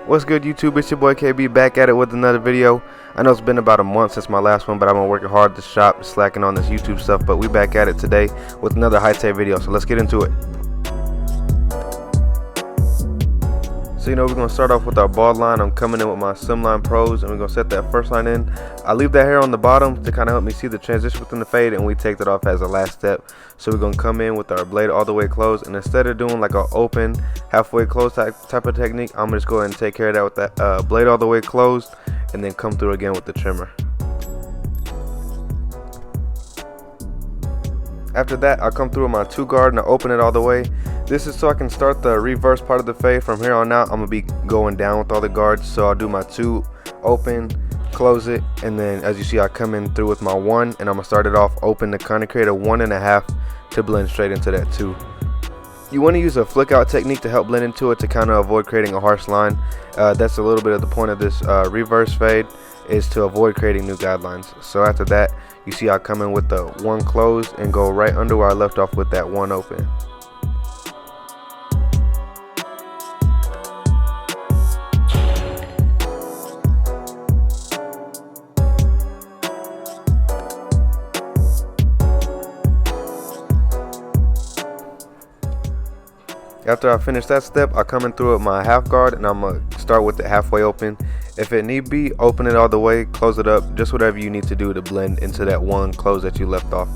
What's good, YouTube? It's your boy KB back at it with another video. I know it's been about a month since my last one, but I've been working hard at the shop, slacking on this YouTube stuff. But we back at it today with another high-tech video, so let's get into it. So we're going to start off with our bald line. I'm coming in with my Slimline Pros, and we're going to set that first line in. I leave that hair on the bottom to kind of help me see the transition within the fade, and we take that off as a last step. So we're going to come in with our blade all the way closed, and instead of doing like an open, halfway closed type of technique, I'm going to just go ahead and take care of that with that blade all the way closed, and then come through again with the trimmer. After that, I'll come through with my 2-guard and I open it all the way. This is so I can start the reverse part of the fade. From here on out, I'm going to be going down with all the guards. So I'll do my 2 open, close it, and then as you see, I come in through with my 1, and I'm going to start it off open to kind of create a 1.5 to blend straight into that 2. You want to use a flick out technique to help blend into it to kind of avoid creating a harsh line. That's a little bit of the point of this reverse fade, is to avoid creating new guidelines. So after that, you see I come in with the 1 closed and go right under where I left off with that 1 open. After I finish that step, I come in through with my half guard, and I'm going to start with it halfway open. If it need be, open it all the way, close it up, just whatever you need to do to blend into that 1 close that you left off.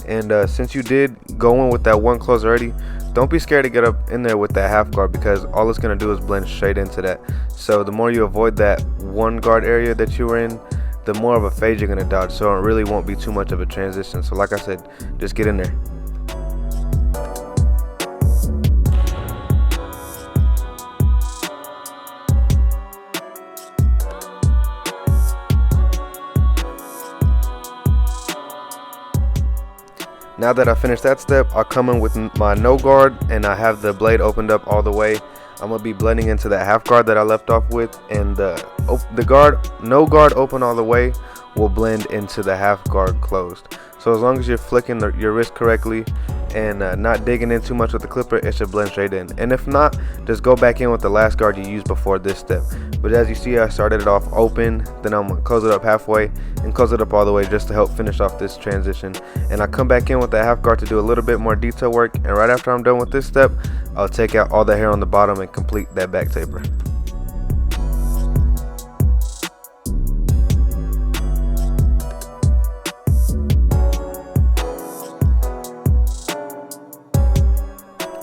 And since you did go in with that 1 close already, don't be scared to get up in there with that half guard, because all it's going to do is blend straight into that. So the more you avoid that 1 guard area that you were in, the more of a fade you're going to dodge, so it really won't be too much of a transition. So like I said, just get in there. Now that I finished that step, I'll come in with my no guard, and I have the blade opened up all the way. I'm going to be blending into that half guard that I left off with, and the guard, no guard open all the way, will blend into the half guard closed. So as long as you're flicking your wrist correctly and not digging in too much with the clipper, it should blend straight in. And if not, just go back in with the last guard you used before this step. But as you see, I started it off open, then I'm gonna close it up halfway and close it up all the way just to help finish off this transition. And I come back in with that half guard to do a little bit more detail work, and right after I'm done with this step, I'll take out all the hair on the bottom and complete that back taper.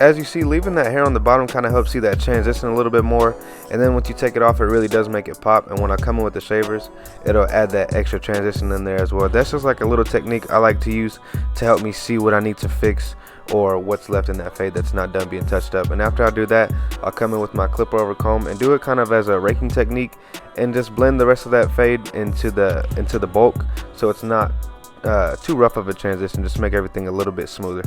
As you see, leaving that hair on the bottom kind of helps see that transition a little bit more, and then once you take it off, it really does make it pop. And when I come in with the shavers, it'll add that extra transition in there as well. That's just like a little technique I like to use to help me see what I need to fix or what's left in that fade that's not done being touched up. And after I do that, I'll come in with my clipper over comb and do it kind of as a raking technique, and just blend the rest of that fade into the bulk, so it's not too rough of a transition, just to make everything a little bit smoother.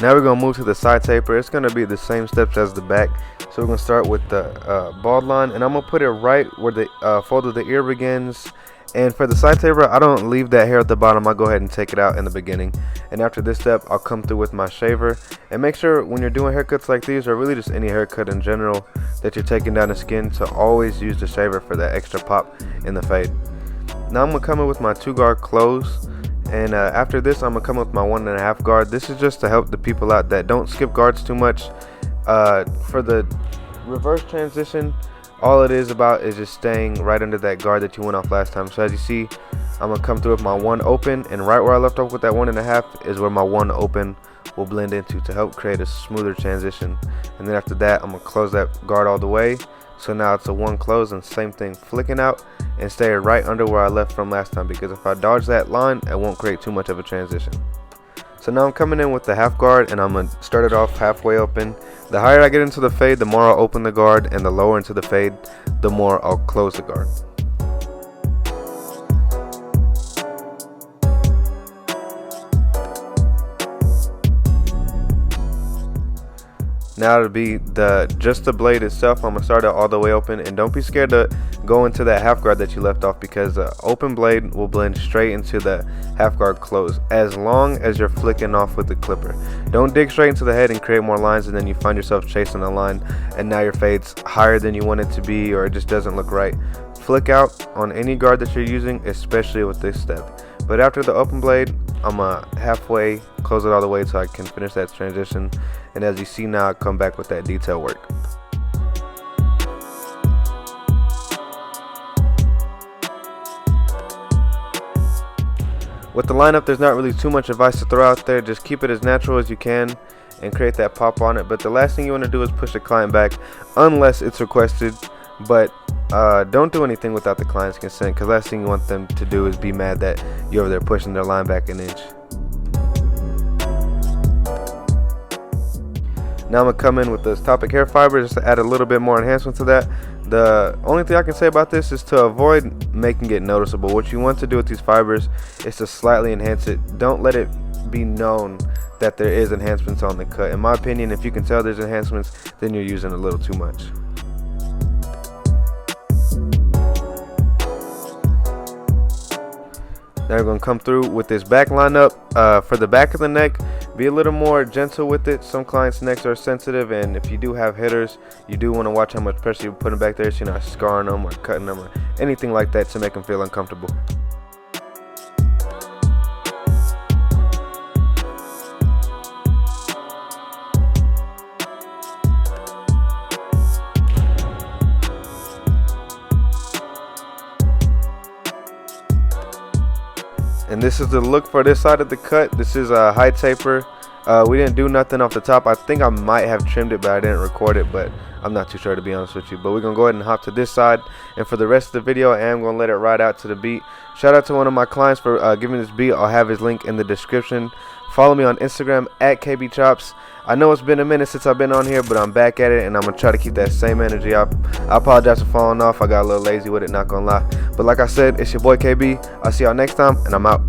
Now we're going to move to the side taper. It's going to be the same steps as the back. So we're going to start with the bald line, and I'm going to put it right where the fold of the ear begins. And for the side taper, I don't leave that hair at the bottom. I'll go ahead and take it out in the beginning. And after this step, I'll come through with my shaver. And make sure when you're doing haircuts like these, or really just any haircut in general, that you're taking down the skin, to always use the shaver for that extra pop in the fade. Now I'm going to come in with my 2-guard close. And after this, I'm going to come with my 1.5 guard. This is just to help the people out that don't skip guards too much. For the reverse transition, all it is about is just staying right under that guard that you went off last time. So as you see, I'm going to come through with my 1 open, and right where I left off with that 1.5 is where my 1 open will blend into to help create a smoother transition. And then after that, I'm going to close that guard all the way. So now it's a 1 close, and same thing, flicking out and stay right under where I left from last time, because if I dodge that line, it won't create too much of a transition. So now I'm coming in with the half guard, and I'm going to start it off halfway open. The higher I get into the fade, the more I'll open the guard, and the lower into the fade, the more I'll close the guard. Now it'll be just the blade itself. I'm gonna start it all the way open, and don't be scared to go into that half guard that you left off, because the open blade will blend straight into the half guard close as long as you're flicking off with the clipper. Don't dig straight into the head and create more lines, and then you find yourself chasing a line and now your fade's higher than you want it to be, or it just doesn't look right. Flick out on any guard that you're using, especially with this step. But after the open blade, I'm halfway close it all the way so I can finish that transition, and as you see now, I come back with that detail work. With the lineup, there's not really too much advice to throw out there. Just keep it as natural as you can and create that pop on it. But the last thing you want to do is push the client back unless it's requested. But don't do anything without the client's consent, because last thing you want them to do is be mad that you're over there pushing their line back an inch. Now I'm going to come in with this Topic hair fiber just to add a little bit more enhancement to that. The only thing I can say about this is to avoid making it noticeable. What you want to do with these fibers is to slightly enhance it. Don't let it be known that there is enhancements on the cut. In my opinion, if you can tell there's enhancements, then you're using a little too much. Now we're going to come through with this back lineup. For the back of the neck, be a little more gentle with it. Some clients' necks are sensitive, and if you do have hitters, you do want to watch how much pressure you're putting back there so you're not scarring them or cutting them or anything like that to make them feel uncomfortable. And this is the look for this side of the cut. This is a high taper. We didn't do nothing off the top. I think I might have trimmed it, but I didn't record it, but I'm not too sure, to be honest with you. But we're gonna go ahead and hop to this side, and for the rest of the video I am gonna let it ride out to the beat. Shout out to one of my clients for giving this beat. I'll have his link in the description. Follow me on Instagram at KBChops. I know it's been a minute since I've been on here, but I'm back at it, and I'm gonna try to keep that same energy. I apologize for falling off. I got a little lazy with it, not gonna lie. But like I said, it's your boy KB. I'll see y'all next time, and I'm out.